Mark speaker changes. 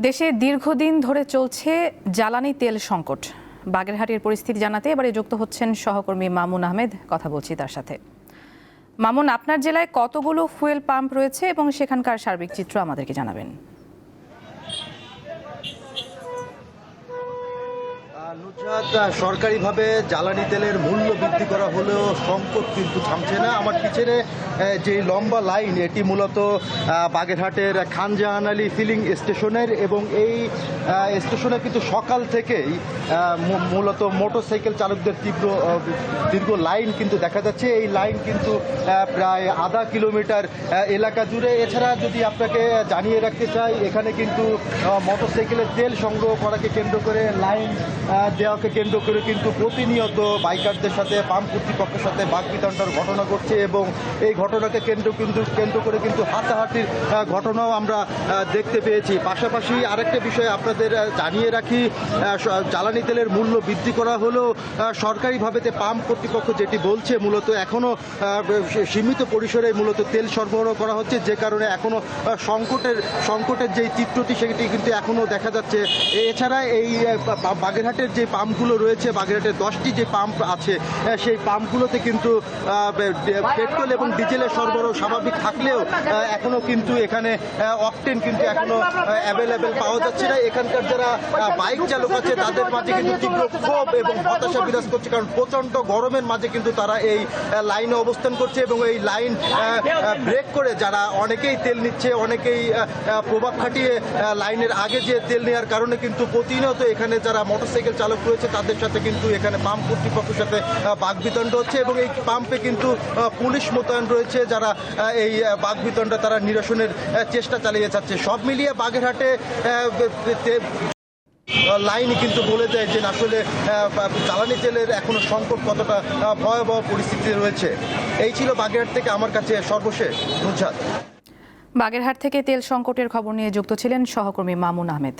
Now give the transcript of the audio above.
Speaker 1: দেশে দীর্ঘদিন ধরে চলছে জ্বালানি তেল সংকট। বাগেরহাটের পরিস্থিতি জানাতে এবারে যুক্ত হচ্ছেন সহকর্মী মামুন আহমেদ। কথা বলছি তার সাথে। মামুন, আপনার জেলায় কতগুলো ফুয়েল পাম্প রয়েছে এবং সেখানকার সার্বিক চিত্র আমাদেরকে জানাবেন।
Speaker 2: সরকারিভাবে জ্বালানি তেলের মূল্য বৃদ্ধি করা হলেও সংকট কিন্তু থামছে না। আমার পিছনে যে লম্বা লাইন, এটি মূলত বাগেরহাটের খানজাহান আলী ফিলিং স্টেশনের, এবং এই স্টেশনে কিন্তু সকাল থেকেই মূলত মোটরসাইকেল চালকদের দীর্ঘ লাইন কিন্তু দেখা যাচ্ছে। এই লাইন কিন্তু প্রায় আধা কিলোমিটার এলাকা জুড়ে। এছাড়া যদি আপনাকে জানিয়ে রাখতে চাই, এখানে কিন্তু মোটরসাইকেলের তেল সংগ্রহ করাকে কেন্দ্র করে লাইন দেওয়াকে কেন্দ্র করে কিন্তু প্রতিনিয়ত বাইকারদের সাথে পাম্প কর্তৃপক্ষের সাথে বাকবিতণ্ডার ঘটনা ঘটছে, এবং এই ঘটনাকে কেন্দ্র করে কিন্তু হাতাহাতির ঘটনাও আমরা দেখতে পেয়েছি। পাশাপাশি আরেকটা বিষয় আপনাদের জানিয়ে রাখি, জ্বালানি তেলের মূল্য বৃদ্ধি করা হলেও সরকারিভাবে পাম্প কর্তৃপক্ষ যেটি বলছে, মূলত এখনও সীমিত পরিসরে মূলত তেল সরবরাহ করা হচ্ছে, যে কারণে এখনও সংকটের যেই চিত্রটি সেটি কিন্তু এখনও দেখা যাচ্ছে। এছাড়া এই বাগেরহাটের যে পাম্পগুলো রয়েছে, বাগেরহাটের 10টি যে পাম্প আছে, সেই পাম্পগুলোতে কিন্তু পেট্রোল এবং ডিজেলের সরবরাহ স্বাভাবিক থাকলেও এখনও কিন্তু এখানে অকটেন কিন্তু এখনও অ্যাভেলেবেল পাওয়া যাচ্ছে না। এখানকার যারা বাইক চালক আছে তাদের মাঝে কিন্তু তীব্র ক্ষোভ এবং হতাশা বিরাজ করছে, কারণ প্রচণ্ড গরমের মাঝে কিন্তু তারা এই লাইনে অবস্থান করছে, এবং এই লাইন ব্রেক করে যারা অনেকেই তেল নিচ্ছে, অনেকেই প্রভাব খাটিয়ে লাইনের আগে যে তেল নেওয়ার কারণে কিন্তু প্রতিনিয়ত এখানে যারা মোটরসাইকেল চালক রয়েছে তাদের সাথে কিন্তু এখানে পাম্প কর্তৃপক্ষের সাথে বাকবিতণ্ড হচ্ছে, এবং এই পাম্পে কিন্তু পুলিশ মোতায়েন রয়েছে, যারা এই বাকবিতণ্ডা তারা নিরসনের চেষ্টা চালিয়ে যাচ্ছে। সব মিলিয়ে বাগেরহাটে লাইনই কিন্তু বলে দেয় যে আসলে জ্বালানি তেলের এখনো সংকট কতটা ভয়াবহ পরিস্থিতি রয়েছে। এই ছিল বাগেরহাট থেকে আমার কাছে সর্বশেষ নুজহাত।
Speaker 1: বাগেরহাট থেকে তেল সংকটের খবর নিয়ে যুক্ত ছিলেন সহকর্মী মামুন আহমেদ।